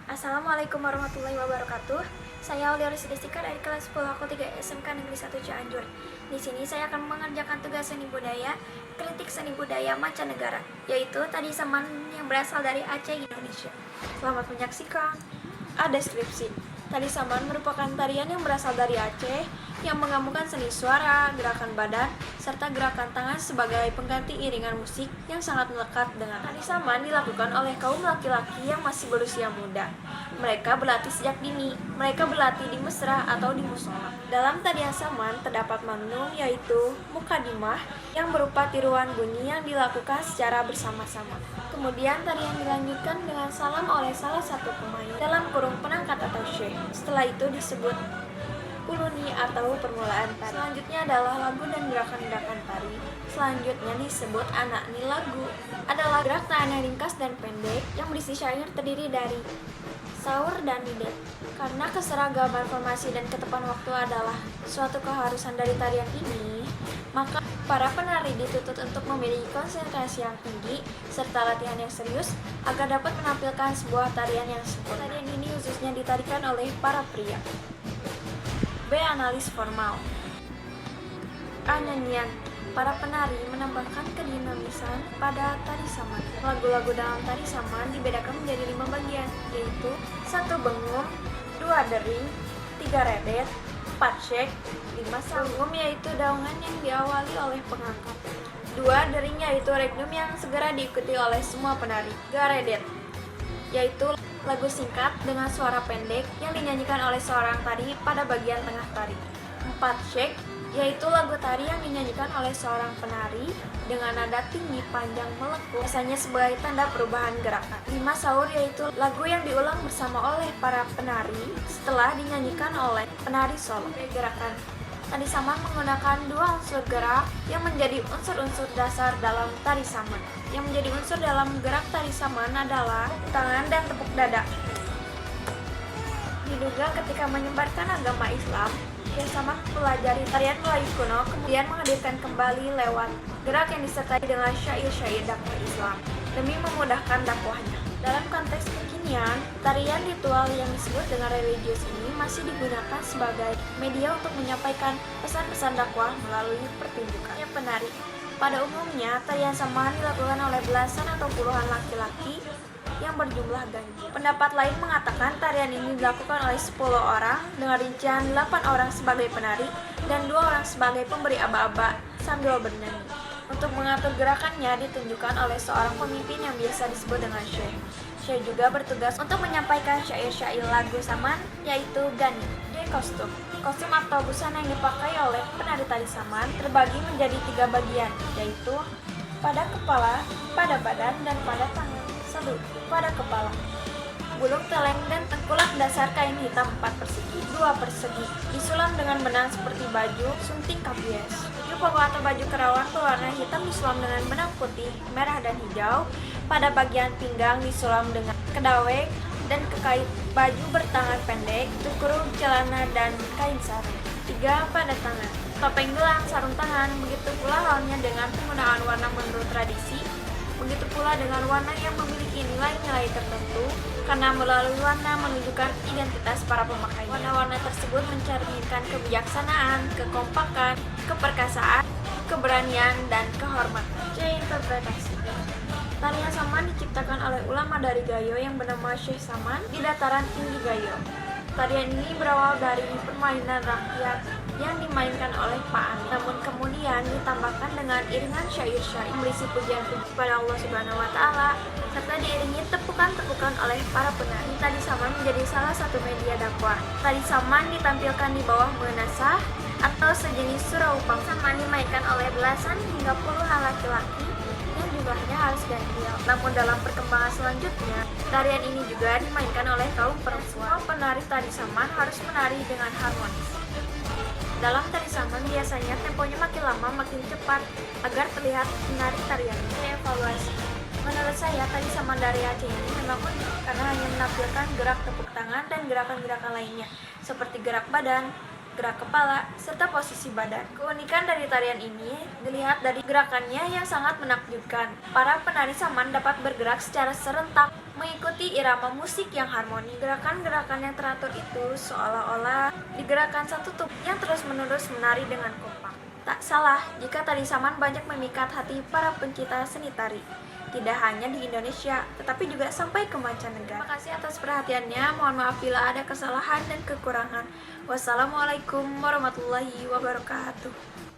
Assalamualaikum warahmatullahi wabarakatuh. Saya Aulia Destika dari kelas 10 aku 3 SMK Negeri 1 Cianjur. Di sini saya akan mengerjakan tugas seni budaya, kritik seni budaya mancanegara, yaitu tari saman yang berasal dari Aceh, Indonesia. Selamat menyaksikan. Deskripsi. Tari saman merupakan tarian yang berasal dari Aceh yang menggabungkan seni suara, gerakan badan, serta gerakan tangan sebagai pengganti iringan musik yang sangat melekat dengan tari saman dilakukan oleh kaum laki-laki yang masih berusia muda. Mereka berlatih sejak dini. Mereka berlatih di mesra atau di musola. Dalam tarian saman terdapat manung, yaitu mukadimah yang berupa tiruan bunyi yang dilakukan secara bersama-sama. Kemudian tarian dilanjutkan dengan salam oleh salah satu pemain dalam kurung penangkat atau syekh. Setelah itu disebut uluni atau permulaan tari. Selanjutnya adalah lagu dan gerakan-gerakan tari. Selanjutnya disebut anakni. Lagu adalah gerak tangan yang ringkas dan pendek yang berisi syair terdiri dari saur dan nida. Karena keseragaman formasi dan ketepatan waktu adalah suatu keharusan dari tarian ini, maka para penari dituntut untuk memiliki konsentrasi yang tinggi serta latihan yang serius agar dapat menampilkan sebuah tarian yang sempurna. Tarian ini khususnya ditarikan oleh para pria. B. Analis formal. A. Nyanyian. Para penari menambahkan kedinamisan pada tari saman. Lagu-lagu dalam tari saman dibedakan menjadi 5 bagian, yaitu 1 bengung, 2 dering, 3 redet, 4 syek, 5 sangum yaitu daungan yang diawali oleh pengangkat, 2 dering yaitu regnum yang segera diikuti oleh semua penari, 3 redet yaitu lagu singkat dengan suara pendek yang dinyanyikan oleh seorang tari pada bagian tengah tari, 4 syek yaitu lagu tari yang dinyanyikan oleh seorang penari dengan nada tinggi panjang melengkung, biasanya sebagai tanda perubahan gerakan. 5 saur yaitu lagu yang diulang bersama oleh para penari setelah dinyanyikan oleh penari solo. Gerakan tari saman menggunakan 2 unsur gerak yang menjadi unsur-unsur dasar dalam tari saman. Yang menjadi unsur dalam gerak tari saman adalah tangan dan tepuk dada. Diduga ketika menyebarkan agama Islam, Syekh Saman mempelajari tarian Melayu kuno, kemudian menghadirkan kembali lewat gerak yang disertai dengan syair-syair dakwah Islam demi memudahkan dakwahnya. Dalam konteks kekinian, tarian ritual yang disebut dengan religius ini masih digunakan sebagai media untuk menyampaikan pesan-pesan dakwah melalui pertunjukan. Penari. Pada umumnya, tarian saman dilakukan oleh belasan atau puluhan laki-laki yang berjumlah ganjil. Pendapat lain mengatakan tarian ini dilakukan oleh 10 orang dengan rincian 8 orang sebagai penari dan 2 orang sebagai pemberi aba-aba sambil bernyanyi. Untuk mengatur gerakannya ditunjukkan oleh seorang pemimpin yang biasa disebut dengan syekh. Syekh juga bertugas untuk menyampaikan syair-syair lagu saman, yaitu gani. D. Kostum. Kostum atau busana yang dipakai oleh penari tari saman terbagi menjadi 3 bagian, yaitu pada kepala, pada badan, dan pada tangan. 1. Pada kepala. Bulung teleng dan tengkulak dasar kain hitam 4 persegi, 2 persegi, disulam dengan benang seperti baju sunting kapies. Koko atau baju kerawang berwarna hitam disulam dengan benang putih, merah, dan hijau. Pada bagian pinggang disulam dengan kedawek dan kekait. Baju bertangan pendek, tukuru, celana, dan kain sarung. 3. Pada tangan. Topeng gelang, sarung tangan, begitu pula halnya dengan penggunaan warna menurut tradisi. Begitu pula dengan warna yang memiliki nilai-nilai tertentu, karena melalui warna menunjukkan identitas para pemakai. Warna-warna tersebut mencerminkan kebijaksanaan, kekompakan, keperkasaan, keberanian, dan kehormatan. C. Interpretasi. Tarian saman diciptakan oleh ulama dari Gayo yang bernama Syekh Saman di dataran tinggi Gayo. Tarian ini berawal dari permainan rakyat yang dimainkan oleh Pak Ani, namun kemudian ditambahkan dengan iringan syair-syair berisi pujian-pujian kepada Allah Subhanahu wa Ta'ala serta diiringi tepukan-tepukan oleh para penari. Tari saman menjadi salah satu media dakwah. Tari saman ditampilkan di bawah menasah atau sejenis surau upang. Saman dimainkan oleh belasan hingga puluhan laki-laki yang jumlahnya harus ganjil. Namun dalam perkembangan selanjutnya, tarian ini juga dimainkan oleh kaum perempuan. Penari tari saman harus menari dengan harmonis. Dalam tari saman biasanya temponya makin lama makin cepat agar terlihat menarik tarian. Evaluasi. Menurut saya tari saman dari Aceh ini memang unik karena hanya menampilkan gerak tepuk tangan dan gerakan-gerakan lainnya seperti gerak badan, gerak kepala, serta posisi badan. Keunikan dari tarian ini dilihat dari gerakannya yang sangat menakjubkan. Para penari saman dapat bergerak secara serentak mengikuti irama musik yang harmoni. Gerakan-gerakan yang teratur itu seolah-olah digerakkan satu tubuh yang terus-menerus menari dengan kompak. Tak salah jika tari saman banyak memikat hati para pencipta seni tari. Tidak hanya di Indonesia, tetapi juga sampai ke mancanegara. Terima kasih atas perhatiannya. Mohon maaf bila ada kesalahan dan kekurangan. Wassalamualaikum warahmatullahi wabarakatuh.